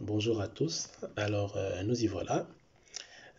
Bonjour à tous. Alors, nous y voilà.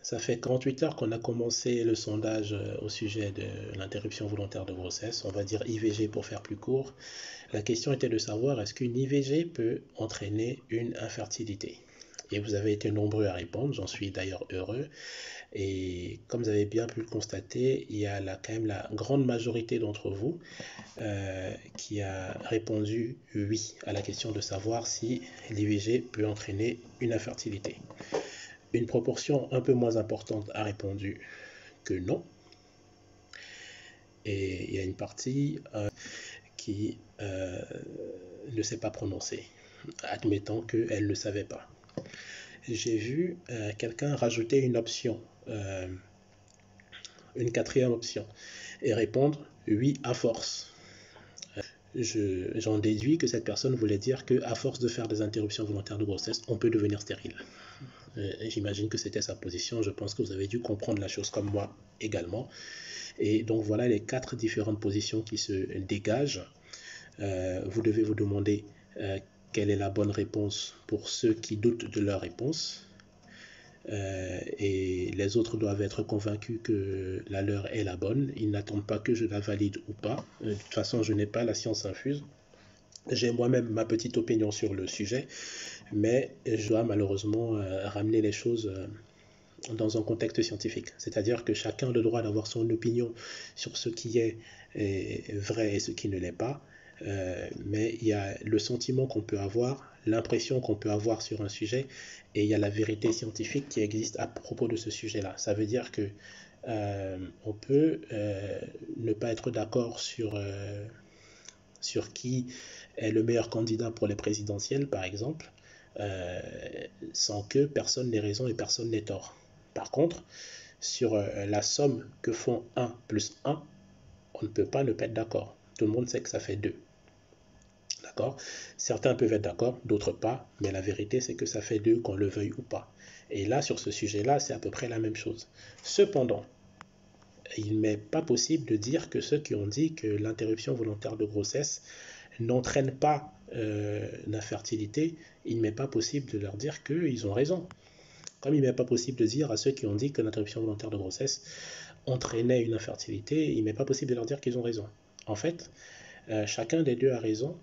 Ça fait 48 heures qu'on a commencé le sondage au sujet de l'interruption volontaire de grossesse. On va dire IVG pour faire plus court. La question était de savoir est-ce qu'une IVG peut entraîner une infertilité? Et vous avez été nombreux à répondre, j'en suis d'ailleurs heureux. Et comme vous avez bien pu le constater, il y a là quand même la grande majorité d'entre vous qui a répondu oui à la question de savoir si l'IVG peut entraîner une infertilité. Une proportion un peu moins importante a répondu que non. Et il y a une partie qui ne s'est pas prononcée, admettant qu'elle ne savait pas. J'ai vu quelqu'un rajouter une option, une quatrième option, et répondre oui à force. J'en déduis que cette personne voulait dire qu'à force de faire des interruptions volontaires de grossesse, on peut devenir stérile. J'imagine que c'était sa position. Je pense que vous avez dû comprendre la chose comme moi également. Et donc voilà les 4 différentes positions qui se dégagent. Vous devez vous demander quelle est la bonne réponse pour ceux qui doutent de leur réponse. Et les autres doivent être convaincus que la leur est la bonne. Ils n'attendent pas que je la valide ou pas. De toute façon, je n'ai pas la science infuse. J'ai moi-même ma petite opinion sur le sujet, mais je dois malheureusement ramener les choses dans un contexte scientifique. C'est-à-dire que chacun a le droit d'avoir son opinion sur ce qui est vrai et ce qui ne l'est pas, mais il y a le sentiment qu'on peut avoir, l'impression qu'on peut avoir sur un sujet, et il y a la vérité scientifique qui existe à propos de ce sujet-là. Ça veut dire que on peut ne pas être d'accord sur qui est le meilleur candidat pour les présidentielles, par exemple, sans que personne n'ait raison et personne n'ait tort. Par contre, sur la somme que font 1 plus 1, on ne peut pas ne pas être d'accord. Tout le monde sait que ça fait 2. D'accord? Certains peuvent être d'accord, d'autres pas, mais la vérité c'est que ça fait 2 qu'on le veuille ou pas. Et là, sur ce sujet-là, c'est à peu près la même chose. Cependant, il n'est pas possible de dire que ceux qui ont dit que l'interruption volontaire de grossesse n'entraîne pas l'infertilité, il n'est pas possible de leur dire qu'ils ont raison. Comme il n'est pas possible de dire à ceux qui ont dit que l'interruption volontaire de grossesse entraînait une infertilité, il n'est pas possible de leur dire qu'ils ont raison. En fait, chacun des deux a raison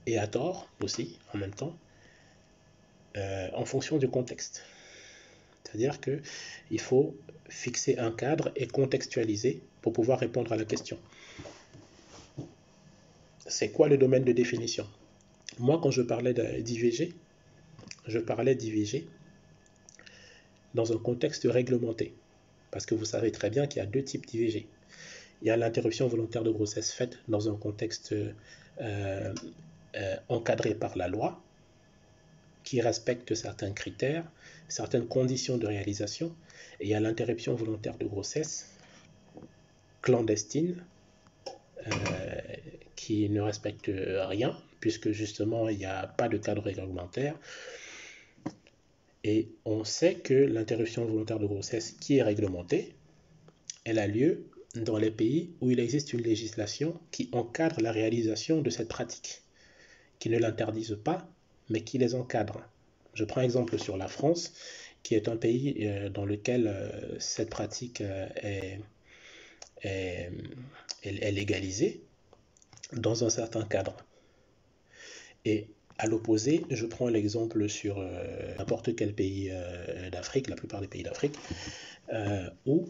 et a tort aussi en même temps en fonction du contexte. C'est-à-dire qu'il faut fixer un cadre et contextualiser pour pouvoir répondre à la question. C'est quoi le domaine de définition? Moi, quand je parlais d'IVG, je parlais d'IVG dans un contexte réglementé. Parce que vous savez très bien qu'il y a 2 types d'IVG. Il y a l'interruption volontaire de grossesse faite dans un contexte encadré par la loi, qui respecte certains critères, certaines conditions de réalisation. Et il y a l'interruption volontaire de grossesse clandestine, qui ne respecte rien, puisque justement il n'y a pas de cadre réglementaire. Et on sait que l'interruption volontaire de grossesse qui est réglementée, elle a lieu dans les pays où il existe une législation qui encadre la réalisation de cette pratique, qui ne l'interdise pas, mais qui les encadre. Je prends exemple sur la France, qui est un pays dans lequel cette pratique est légalisée dans un certain cadre. Et à l'opposé, je prends l'exemple sur n'importe quel pays d'Afrique, la plupart des pays d'Afrique, où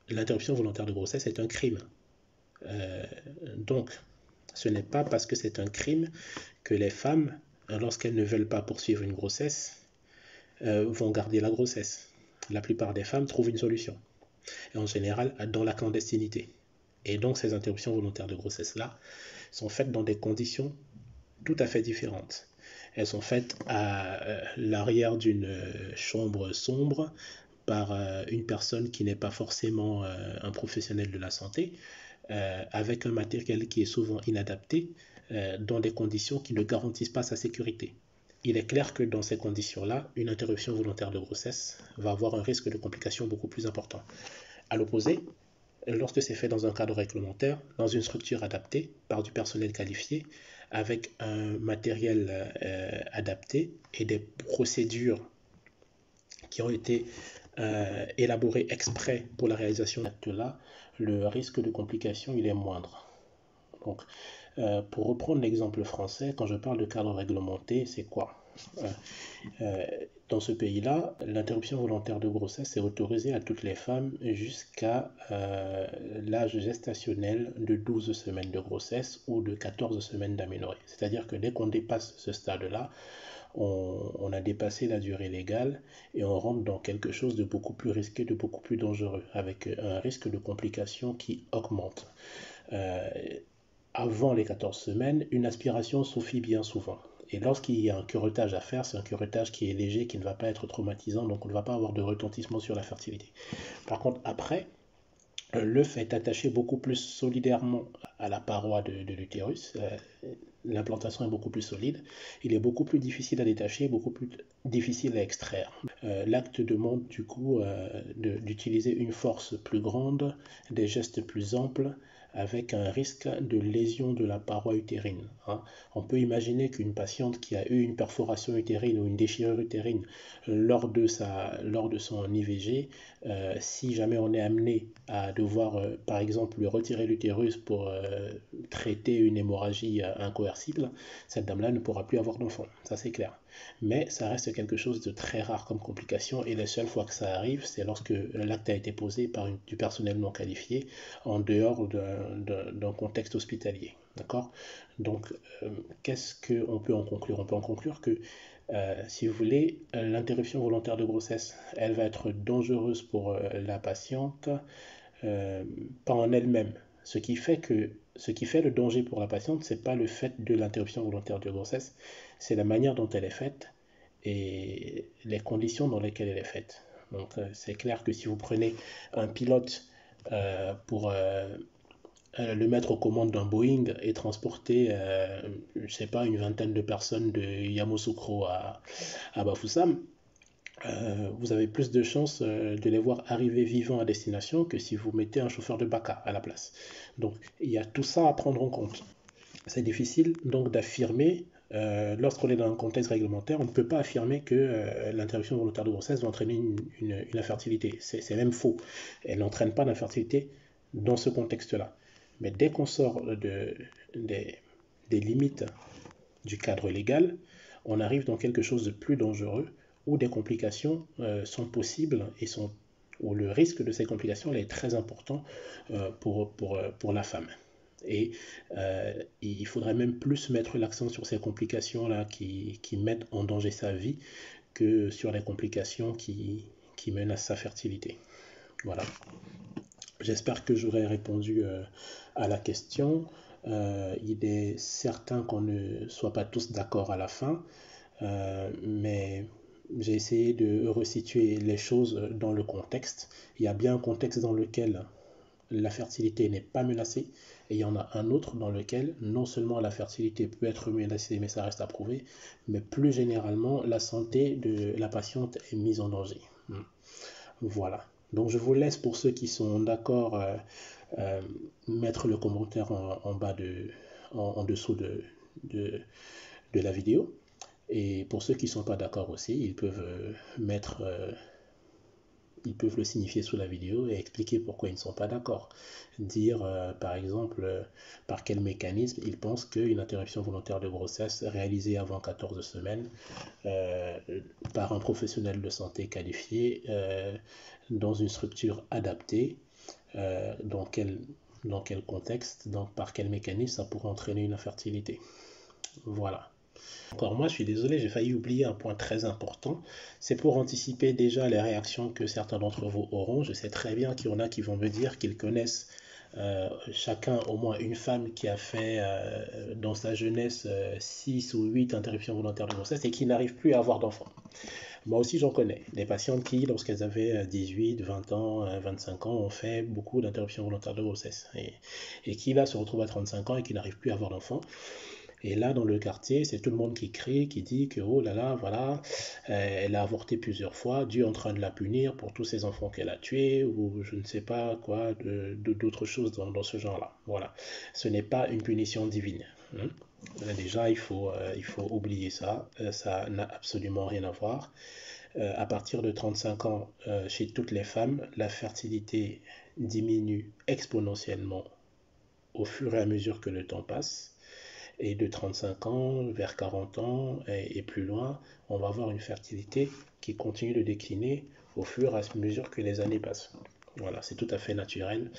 l'interruption volontaire de grossesse est un crime. Donc, ce n'est pas parce que c'est un crime que les femmes, lorsqu'elles ne veulent pas poursuivre une grossesse, vont garder la grossesse. La plupart des femmes trouvent une solution, et en général dans la clandestinité. Et donc ces interruptions volontaires de grossesse-là sont faites dans des conditions tout à fait différentes. Elles sont faites à l'arrière d'une chambre sombre par une personne qui n'est pas forcément un professionnel de la santé, avec un matériel qui est souvent inadapté, dans des conditions qui ne garantissent pas sa sécurité. Il est clair que dans ces conditions-là, une interruption volontaire de grossesse va avoir un risque de complications beaucoup plus important. À l'opposé, lorsque c'est fait dans un cadre réglementaire, dans une structure adaptée, par du personnel qualifié, avec un matériel adapté et des procédures qui ont été élaborées exprès pour la réalisation d'actes-là, le risque de complication il est moindre. Donc, pour reprendre l'exemple français, quand je parle de cadre réglementé, c'est quoi? Dans ce pays-là, l'interruption volontaire de grossesse est autorisée à toutes les femmes jusqu'à l'âge gestationnel de 12 semaines de grossesse ou de 14 semaines d'aménorrhée. C'est-à-dire que dès qu'on dépasse ce stade-là, on a dépassé la durée légale et on rentre dans quelque chose de beaucoup plus risqué, de beaucoup plus dangereux, avec un risque de complications qui augmente. Avant les 14 semaines, une aspiration suffit bien souvent. Et lorsqu'il y a un curettage à faire, c'est un curettage qui est léger, qui ne va pas être traumatisant, donc on ne va pas avoir de retentissement sur la fertilité. Par contre, après, l'œuf est attaché beaucoup plus solidairement à la paroi de l'utérus. L'implantation est beaucoup plus solide. Il est beaucoup plus difficile à détacher, beaucoup plus difficile à extraire. L'acte demande du coup d'utiliser une force plus grande, des gestes plus amples, avec un risque de lésion de la paroi utérine. On peut imaginer qu'une patiente qui a eu une perforation utérine ou une déchirure utérine lors de son IVG, si jamais on est amené à devoir, par exemple, lui retirer l'utérus pour traiter une hémorragie incoercible, cette dame-là ne pourra plus avoir d'enfant, ça c'est clair. Mais ça reste quelque chose de très rare comme complication et les seules fois que ça arrive, c'est lorsque l'acte a été posé par du personnel non qualifié en dehors d'un contexte hospitalier. D'accord? Donc, qu'est-ce qu'on peut en conclure? On peut en conclure que, si vous voulez, l'interruption volontaire de grossesse, elle va être dangereuse pour la patiente, pas en elle-même. Ce qui fait le danger pour la patiente, c'est pas le fait de l'interruption volontaire de grossesse, c'est la manière dont elle est faite et les conditions dans lesquelles elle est faite. Donc, c'est clair que si vous prenez un pilote pour le mettre aux commandes d'un Boeing et transporter, je sais pas, une vingtaine de personnes de Yamoussoukro à Bafoussam, vous avez plus de chances de les voir arriver vivants à destination que si vous mettez un chauffeur de Baka à la place. Donc il y a tout ça à prendre en compte. C'est difficile donc d'affirmer, lorsqu'on est dans un contexte réglementaire, on ne peut pas affirmer que l'interruption volontaire de grossesse va entraîner une infertilité. C'est même faux. Elle n'entraîne pas d'infertilité dans ce contexte-là. Mais dès qu'on sort des limites du cadre légal, on arrive dans quelque chose de plus dangereux où des complications sont possibles et où le risque de ces complications est très important pour la femme. Et il faudrait même plus mettre l'accent sur ces complications-là qui mettent en danger sa vie que sur les complications qui menacent sa fertilité. Voilà. J'espère que j'aurai répondu à la question. Il est certain qu'on ne soit pas tous d'accord à la fin, mais j'ai essayé de resituer les choses dans le contexte. Il y a bien un contexte dans lequel la fertilité n'est pas menacée, et il y en a un autre dans lequel non seulement la fertilité peut être menacée, mais ça reste à prouver, mais plus généralement, la santé de la patiente est mise en danger. Voilà. Donc je vous laisse, pour ceux qui sont d'accord, mettre le commentaire en dessous de la vidéo. Et pour ceux qui ne sont pas d'accord aussi, ils peuvent ils peuvent le signifier sous la vidéo et expliquer pourquoi ils ne sont pas d'accord. Dire, par exemple, par quel mécanisme ils pensent qu'une interruption volontaire de grossesse réalisée avant 14 semaines par un professionnel de santé qualifié dans une structure adaptée, dans quel contexte, donc par quel mécanisme ça pourrait entraîner une infertilité. Voilà. Encore moi, je suis désolé, j'ai failli oublier un point très important. C'est pour anticiper déjà les réactions que certains d'entre vous auront. Je sais très bien qu'il y en a qui vont me dire qu'ils connaissent chacun au moins une femme qui a fait dans sa jeunesse 6 ou 8 interruptions volontaires de grossesse et qui n'arrive plus à avoir d'enfants. Moi aussi, j'en connais. Des patientes qui, lorsqu'elles avaient 18, 20 ans, 25 ans, ont fait beaucoup d'interruptions volontaires de grossesse. Et qui, là, se retrouvent à 35 ans et qui n'arrivent plus à avoir d'enfants. Et là, dans le quartier, c'est tout le monde qui crie, qui dit que, oh là là, voilà, elle a avorté plusieurs fois, Dieu est en train de la punir pour tous ces enfants qu'elle a tués, ou je ne sais pas quoi, d'autres choses dans ce genre-là. Voilà. Ce n'est pas une punition divine. Déjà, il faut oublier ça. Ça n'a absolument rien à voir. À partir de 35 ans, chez toutes les femmes, la fertilité diminue exponentiellement au fur et à mesure que le temps passe. Et de 35 ans vers 40 ans et plus loin, on va avoir une fertilité qui continue de décliner au fur et à mesure que les années passent. Voilà, c'est tout à fait naturel.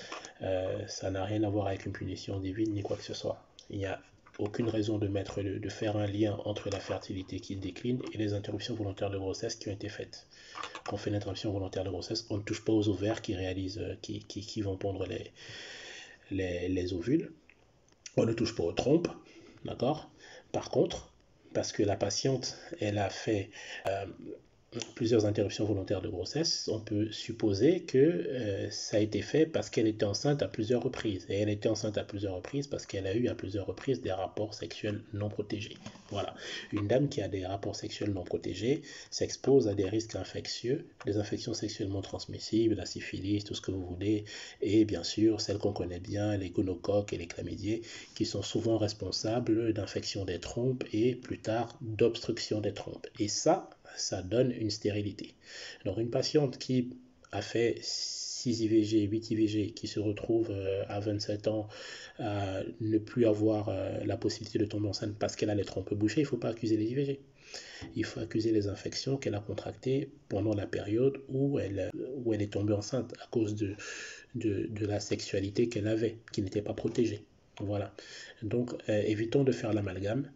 Ça n'a rien à voir avec une punition divine ni quoi que ce soit. Il n'y a aucune raison de faire un lien entre la fertilité qui décline et les interruptions volontaires de grossesse qui ont été faites. Quand on fait une interruption volontaire de grossesse, on ne touche pas aux ovaires qui réalisent, qui vont pondre les ovules. On ne touche pas aux trompes, d'accord? Par contre, parce que la patiente, elle a fait plusieurs interruptions volontaires de grossesse, on peut supposer que ça a été fait parce qu'elle était enceinte à plusieurs reprises. Et elle était enceinte à plusieurs reprises parce qu'elle a eu à plusieurs reprises des rapports sexuels non protégés. Voilà. Une dame qui a des rapports sexuels non protégés s'expose à des risques infectieux, des infections sexuellement transmissibles, la syphilis, tout ce que vous voulez, et bien sûr, celles qu'on connaît bien, les gonocoques et les chlamydiés, qui sont souvent responsables d'infections des trompes et plus tard d'obstruction des trompes. Et ça donne une stérilité. Alors une patiente qui a fait 6 IVG, 8 IVG, qui se retrouve à 27 ans à ne plus avoir la possibilité de tomber enceinte parce qu'elle a les trompes bouchées, il ne faut pas accuser les IVG. Il faut accuser les infections qu'elle a contractées pendant la période où elle est tombée enceinte à cause de la sexualité qu'elle avait, qui n'était pas protégée. Voilà. Donc, évitons de faire l'amalgame.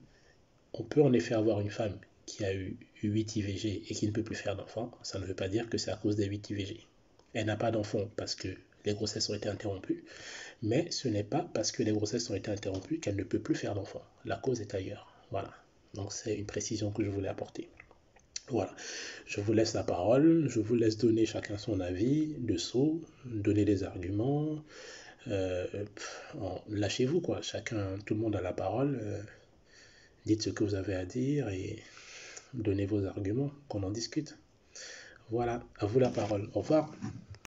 On peut en effet avoir une femme qui a eu 8 IVG et qui ne peut plus faire d'enfants. Ça ne veut pas dire que c'est à cause des 8 IVG. Elle n'a pas d'enfants parce que les grossesses ont été interrompues, mais ce n'est pas parce que les grossesses ont été interrompues qu'elle ne peut plus faire d'enfants. La cause est ailleurs. Voilà. Donc c'est une précision que je voulais apporter. Voilà. Je vous laisse la parole, je vous laisse donner chacun son avis dessous, donner des arguments. Euh, Lâchez-vous quoi. Chacun, tout le monde a la parole. Dites ce que vous avez à dire et donnez vos arguments, qu'on en discute. Voilà, à vous la parole. Au revoir.